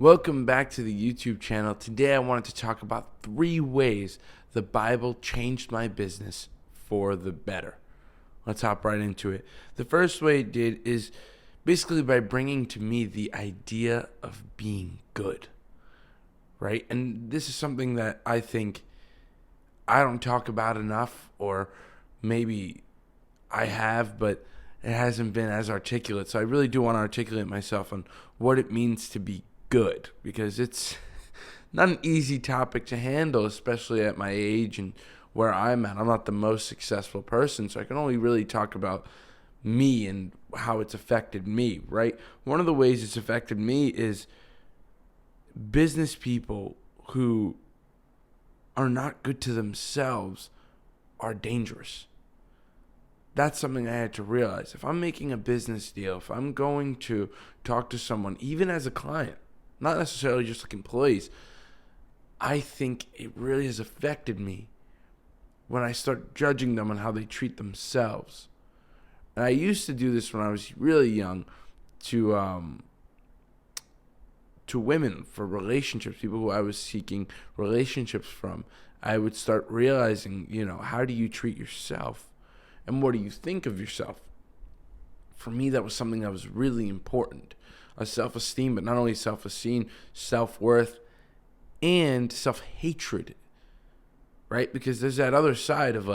Welcome back to the YouTube channel. Today I wanted to talk about 3 ways the Bible changed my business for the better. Let's hop right into it. The first way it did is basically by bringing to me the idea of being good, right? And this is something that I think I don't talk about enough, or maybe I have, but it hasn't been as articulate. So I really do want to articulate myself on what it means to be good, because it's not an easy topic to handle, especially at my age and where I'm at. I'm not the most successful person, so I can only really talk about me and how it's affected me, right? One of the ways it's affected me is business people who are not good to themselves are dangerous. That's something I had to realize. If I'm making a business deal, if I'm going to talk to someone, even as a client, not necessarily just like employees, I think it really has affected me when I start judging them on how they treat themselves. And I used to do this when I was really young to women, for relationships, people who I was seeking relationships from. I would start realizing, how do you treat yourself? And what do you think of yourself? For me, that was something that was really important. A self-esteem, but not only self-esteem, self-worth, and self-hatred, right? Because there's that other side of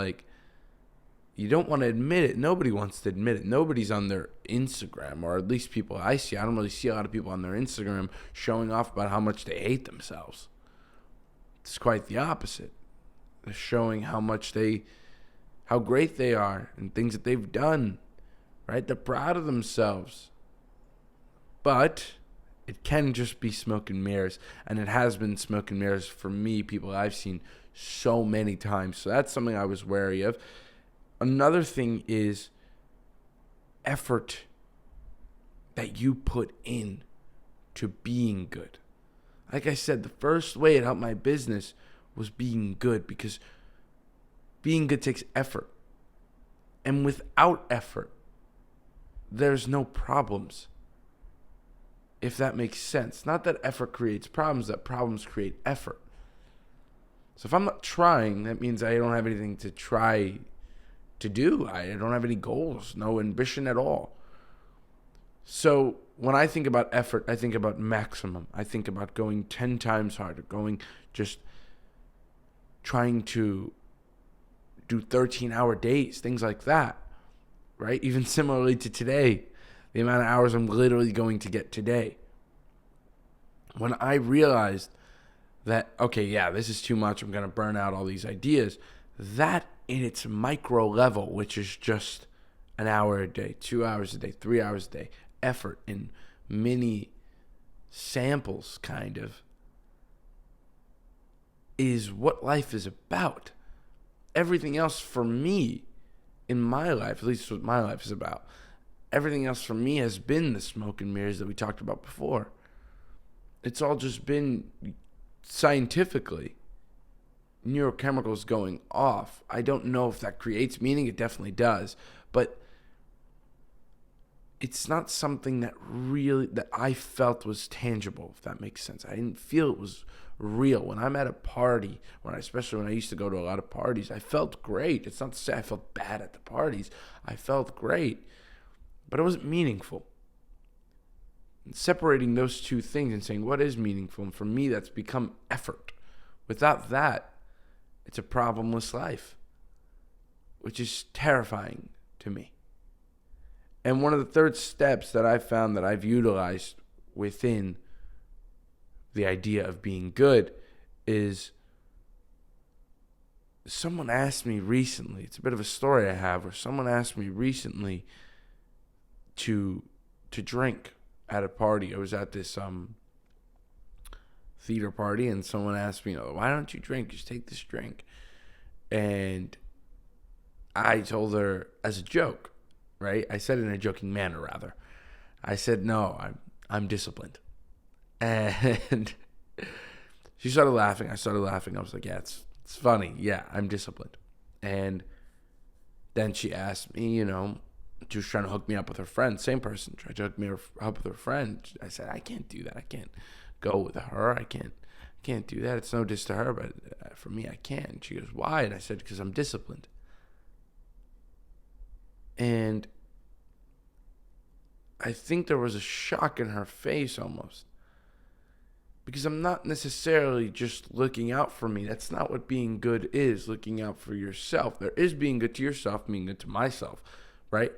you don't want to admit it. Nobody wants to admit it. Nobody's on their Instagram, or at least people I see. I don't really see a lot of people on their Instagram showing off about how much they hate themselves. It's quite the opposite. They're showing how great they are and things that they've done, right? They're proud of themselves. But it can just be smoke and mirrors, and it has been smoke and mirrors for me, people I've seen so many times. So that's something I was wary of. Another thing is effort that you put in to being good. Like I said, the first way it helped my business was being good, because being good takes effort. And without effort, there's no problems. If that makes sense. Not that effort creates problems, that problems create effort. So if I'm not trying, that means I don't have anything to try to do. I don't have any goals, no ambition at all. So when I think about effort, I think about maximum. I think about going 10 times harder, just trying to do 13-hour days, things like that, right? Even similarly to today, the amount of hours I'm literally going to get today. When I realized that, okay, yeah, this is too much, I'm going to burn out all these ideas, that in its micro level, which is just an hour a day, 2 hours a day, 3 hours a day, effort in mini samples, kind of, is what life is about. Everything else for me in my life, at least what my life is about, everything else for me has been the smoke and mirrors that we talked about before. It's all just been scientifically neurochemicals going off. I don't know if that creates meaning. It definitely does. But it's not something that I felt was tangible, if that makes sense. I didn't feel it was real. When I'm at a party, especially when I used to go to a lot of parties, I felt great. It's not to say I felt bad at the parties. I felt great, but it wasn't meaningful. And separating those two things and saying what is meaningful, and for me, that's become effort. Without that, it's a problemless life, which is terrifying to me. And one of the third steps that I found that I've utilized within the idea of being good is, someone asked me recently, it's a bit of a story I have, where someone asked me recently to drink at a party. I was at this theater party, and someone asked me, why don't you drink? Just take this drink. And I told her as a joke, right? I said it in a joking manner, rather. I said, no, I'm disciplined. And she started laughing. I started laughing. I was like, yeah, it's funny. Yeah, I'm disciplined. And then she asked me, she was trying to hook me up with her friend. Same person tried to hook me up with her friend. I said, I can't do that. I can't go with her. I can't do that. It's no diss to her, but for me, I can. She goes, why? And I said, because I'm disciplined. And I think there was a shock in her face almost. Because I'm not necessarily just looking out for me. That's not what being good is, looking out for yourself. There is being good to yourself, being good to myself, right?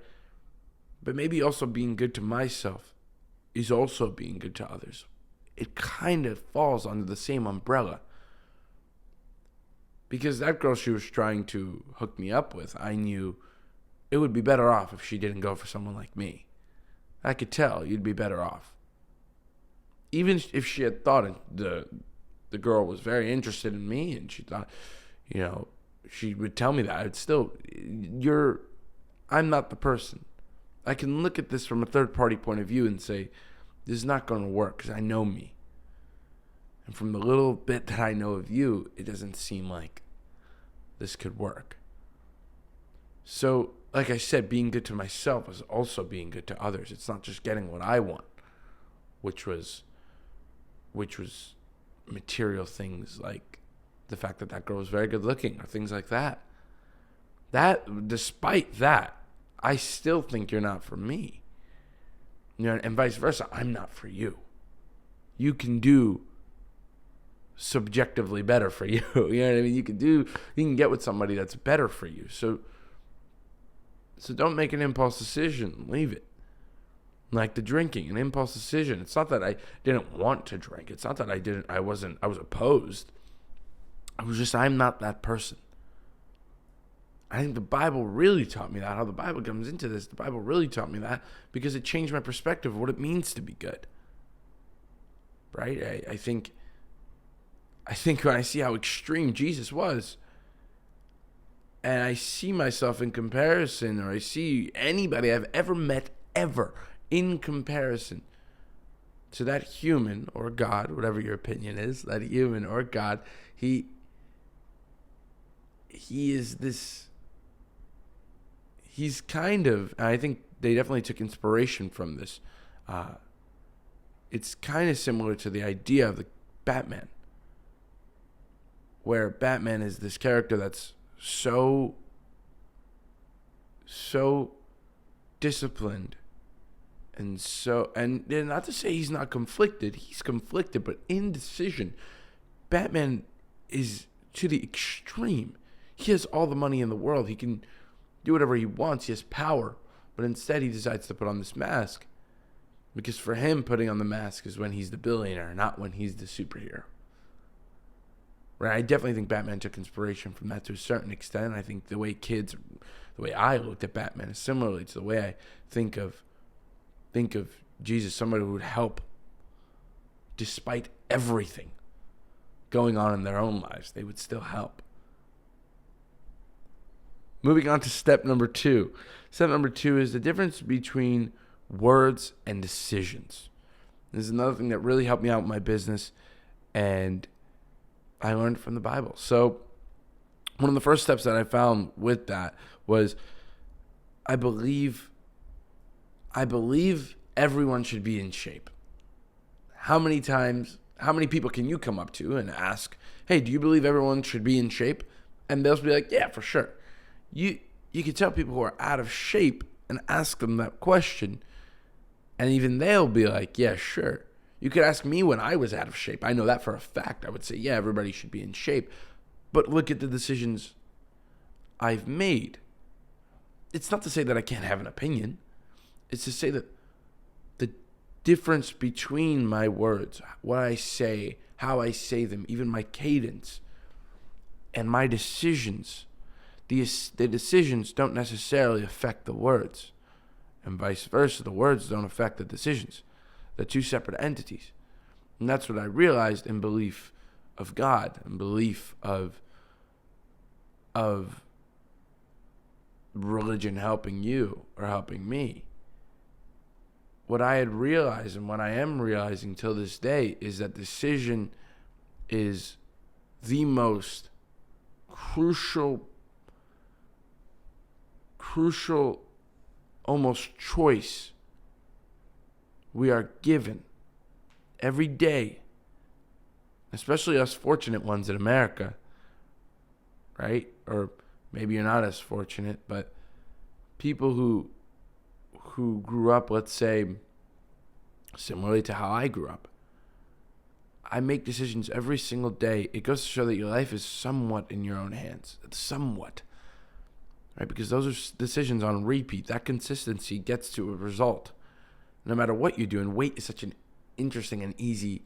But maybe also being good to myself is also being good to others. It kind of falls under the same umbrella. Because that girl she was trying to hook me up with, I knew it would be better off if she didn't go for someone like me. I could tell you'd be better off. Even if she had thought the girl was very interested in me and she thought, she would tell me that, I'm not the person. I can look at this from a third party point of view and say, this is not going to work because I know me. And from the little bit that I know of you, it doesn't seem like this could work. So, like I said, being good to myself is also being good to others. It's not just getting what I want, which was material things like the fact that girl was very good looking or things like that. Despite that, I still think you're not for me. And vice versa, I'm not for you. You can do subjectively better for you. You know what I mean? You can get with somebody that's better for you. So don't make an impulse decision. Leave it. Like the drinking, an impulse decision. It's not that I didn't want to drink. It's not that I was opposed. I was just, I'm not that person. I think the Bible really taught me that. How the Bible comes into this, the Bible really taught me that because it changed my perspective of what it means to be good. Right? I think when I see how extreme Jesus was, and I see myself in comparison, or I see anybody I've ever met ever in comparison to that human or God, whatever your opinion is, that human or God, he is this. He's kind of, I think they definitely took inspiration from this. It's kind of similar to the idea of the Batman, where Batman is this character that's so disciplined and not to say he's not conflicted. He's conflicted, but indecision. Batman is to the extreme. He has all the money in the world. He can do whatever he wants. He has power. But instead he decides to put on this mask. Because for him, putting on the mask is when he's the billionaire, not when he's the superhero. Right? I definitely think Batman took inspiration from that to a certain extent. I think the way I looked at Batman is similarly to the way I think of Jesus, somebody who would help despite everything going on in their own lives. They would still help. Moving on to step number 2. Step number 2 is the difference between words and decisions. This is another thing that really helped me out with my business, and I learned from the Bible. So one of the first steps that I found with that was I believe everyone should be in shape. How many people can you come up to and ask, hey, do you believe everyone should be in shape? And they'll be like, yeah, for sure. You can tell people who are out of shape and ask them that question, and even they'll be like, yeah, sure. You could ask me when I was out of shape. I know that for a fact. I would say, yeah, everybody should be in shape. But look at the decisions I've made. It's not to say that I can't have an opinion. It's to say that the difference between my words, what I say, how I say them, even my cadence, and my decisions, the decisions don't necessarily affect the words. And vice versa, the words don't affect the decisions. They're two separate entities. And that's what I realized in belief of God and belief of religion helping you or helping me. What I had realized and what I am realizing till this day is that decision is the most crucial almost choice we are given every day especially us fortunate ones in America, right? Or maybe you're not as fortunate, but people who grew up, let's say, similarly to how I grew up. I make decisions every single day. It goes to show that your life is somewhat in your own hands. It's somewhat. Right? Because those are decisions on repeat. That consistency gets to a result. No matter what you do. And weight is such an interesting and easy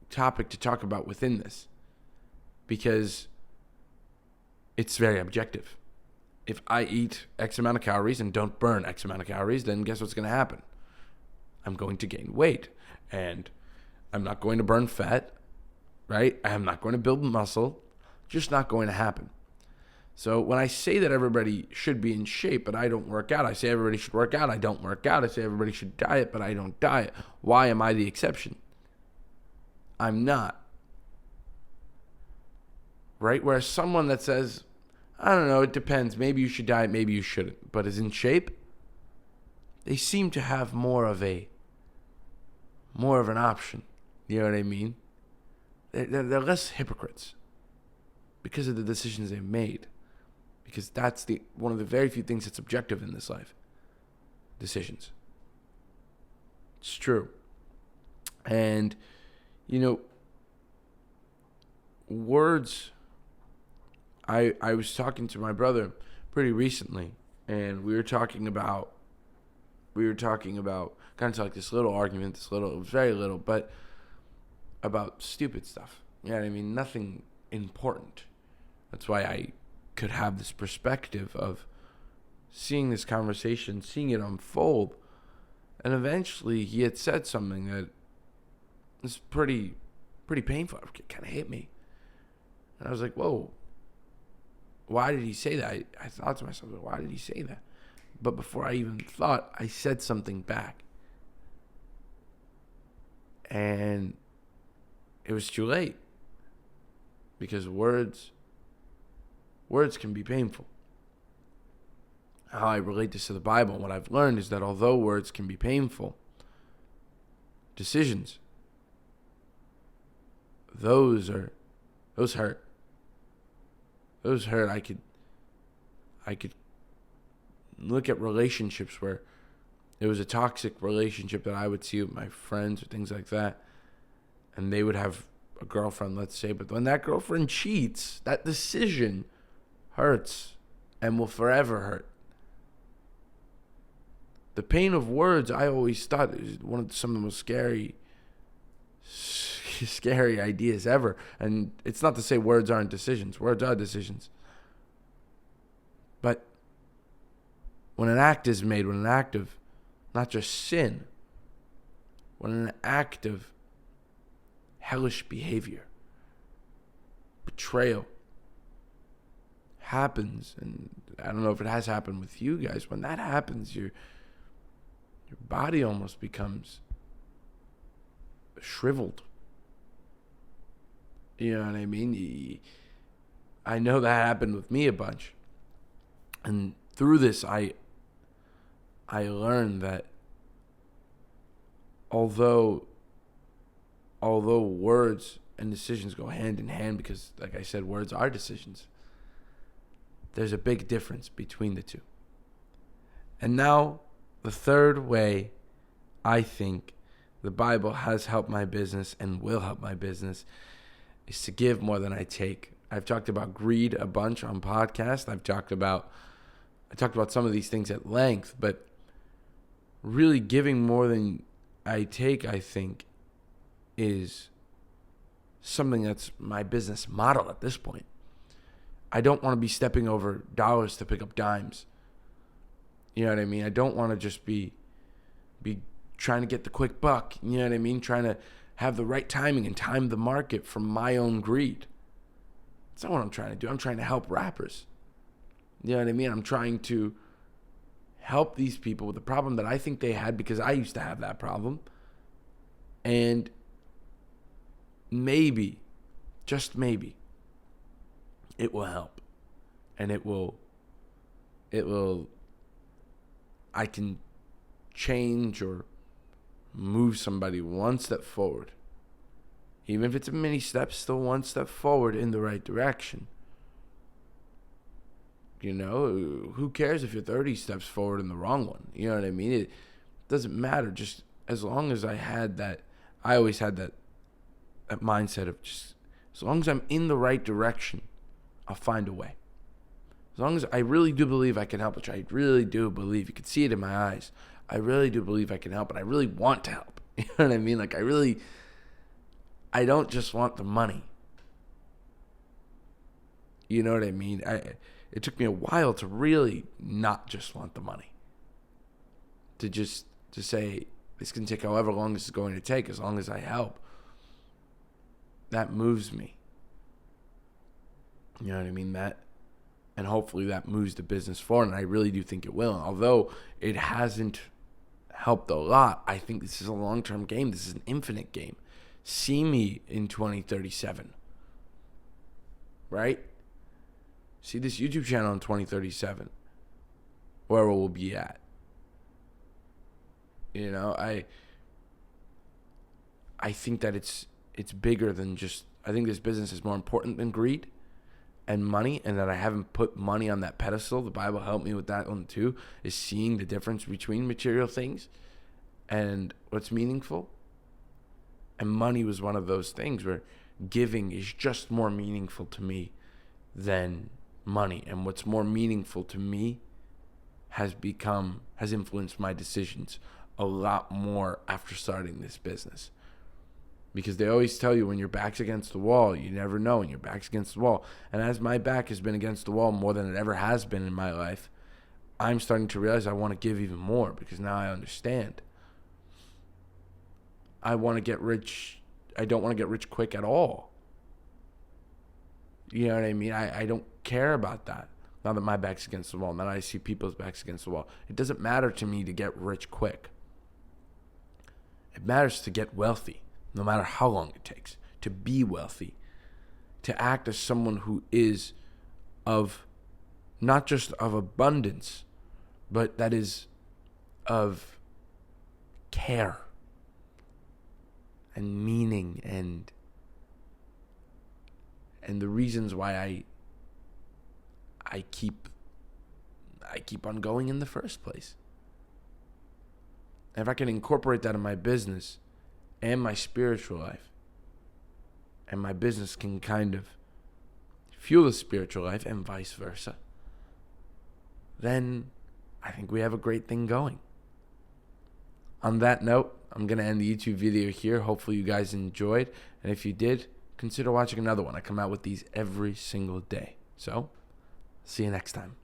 topic to talk about within this. Because it's very objective. If I eat X amount of calories and don't burn X amount of calories, then guess what's going to happen? I'm going to gain weight, and I'm not going to burn fat, right? I'm not going to build muscle, just not going to happen. So when I say that everybody should be in shape, but I don't work out, I say everybody should work out, I don't work out. I say everybody should diet, but I don't diet. Why am I the exception? I'm not. Right? Whereas someone that says, I don't know, it depends. Maybe you should diet, maybe you shouldn't, but is in shape, they seem to have more of an option. You know what I mean? They're less hypocrites because of the decisions they've made. Because that's one of the very few things that's objective in this life. Decisions. It's true. And, words. I was talking to my brother pretty recently, and we were talking about kind of like this little argument, it was very little, but about stupid stuff. You know what I mean? Nothing important. That's why I could have this perspective of seeing this conversation, seeing it unfold. And eventually he had said something that was pretty painful. It kind of hit me. And I was like, whoa, why did he say that? I thought to myself, why did he say that? But before I even thought, I said something back. And it was too late. Because words can be painful. How I relate this to the Bible, and what I've learned is that although words can be painful, decisions, those hurt. Those hurt. I could look at relationships where it was a toxic relationship that I would see with my friends or things like that, and they would have a girlfriend, let's say, but when that girlfriend cheats, that decision hurts and will forever hurt. The pain of words, I always thought, is some of the most scary ideas ever. And it's not to say words aren't decisions. Words are decisions. But when an act is made, when an act of not just sin, when an act of hellish behavior, betrayal happens, and I don't know if it has happened with you guys, when that happens, your body almost becomes shriveled. You know what I mean? I know that happened with me a bunch. And through this, I learned that although words and decisions go hand in hand, because, like I said, words are decisions, there's a big difference between the two. And now, the third way I think the Bible has helped my business and will help my business is to give more than I take. I've talked about greed a bunch on podcast. I talked about some of these things at length, but really giving more than I take, I think, is something that's my business model at this point. I don't want to be stepping over dollars to pick up dimes. You know what I mean? I don't want to just be trying to get the quick buck. You know what I mean? Trying to have the right timing and time the market for my own greed. That's not what I'm trying to do. I'm trying to help rappers. You know what I mean? I'm trying to help these people with the problem that I think they had, because I used to have that problem. And maybe, just maybe, it will help. And I can change or move somebody one step forward. Even if it's a mini step, still one step forward in the right direction. You know, who cares if you're 30 steps forward in the wrong one? You know what I mean? It doesn't matter. Just as long as I always had that mindset of just, as long as I'm in the right direction, I'll find a way. As long as I really do believe I can help, which I really do believe, you can see it in my eyes. I really do believe I can help, and I really want to help. You know what I mean? Like, I don't just want the money. You know what I mean? It took me a while to really not just want the money. To say, this can take however long this is going to take, as long as I help. That moves me. You know what I mean? And hopefully that moves the business forward, and I really do think it will. Although it hasn't helped a lot, I think this is a long-term game. This is an infinite game. See me in 2037. Right? See this YouTube channel in 2037. Where we'll be at. You know, I think that it's bigger than just, I think this business is more important than greed and money, and that I haven't put money on that pedestal. The Bible helped me with that one too, is seeing the difference between material things and what's meaningful. And money was one of those things where giving is just more meaningful to me than money. And what's more meaningful to me has influenced my decisions a lot more after starting this business. Because they always tell you when your back's against the wall, you never know when your back's against the wall. And as my back has been against the wall more than it ever has been in my life, I'm starting to realize I want to give even more, because now I understand. I want to get rich. I don't want to get rich quick at all. You know what I mean? I don't care about that. Now that my back's against the wall, now that I see people's backs against the wall. It doesn't matter to me to get rich quick. It matters to get wealthy. No matter how long it takes, to be wealthy, to act as someone who is of, not just of abundance, but that is of care and meaning and the reasons why I keep on going in the first place. If I can incorporate that in my business and my spiritual life, and my business can kind of fuel the spiritual life and vice versa, then I think we have a great thing going. On that note, I'm going to end the YouTube video here. Hopefully you guys enjoyed, and if you did, consider watching another one. I come out with these every single day. So, see you next time.